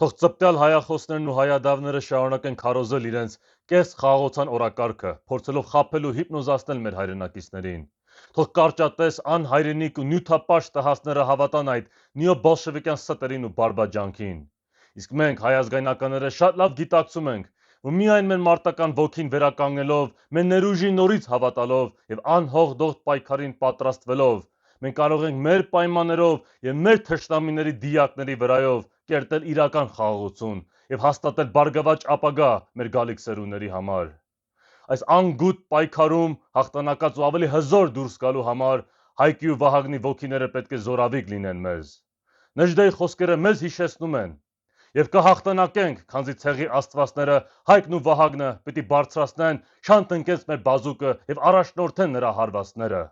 Թող ծպտյալ հայախոսներն ու հայադավները շարունակեն քարոզել իրենց կես խաղաղության օրակարգը, փորձելով խաբել ու հիպնոզացնել մեր հայրենակիցներին։ Թող կարճատես, անհայրենիք ու նյութապաշտ տհասները հավատան այդ նեոբոլշևիկյան ստերին ու բարբաջանքին։ Իսկ մենք հայազգայնականները շատ լավ գիտակցում ենք, որ միայն մեր մարտական ոգին վերականգնելով, մեր ներուժի նորից հավատալով եւ անհողդողդ պայքարին պատրաստվելով, մենք կարող ենք մեր պայմաններով եւ մեր թշնամիների դիակների վրայով կերտել իրական խաղաղություն եւ հաստատել բարգավաճ ապագա մեր գալիք սերունդների համար։ Այս անգութ պայքարում հաղթանակած ու ավելի հզոր դուրս գալու համար Հայկի ու Վահագնի ոգիները պետք է զորավիգ լինեն մեզ։ Նժդեի խոսքերը մեզ հիշեցնում են եւ կհաղթանակենք, քանզի ցեղի աստվածները Հայկն ու Վահագնը պիտի բարձրացնեն շան տնկեց մեր բազուկը եւ առաջնորդեն նրա հարվածները։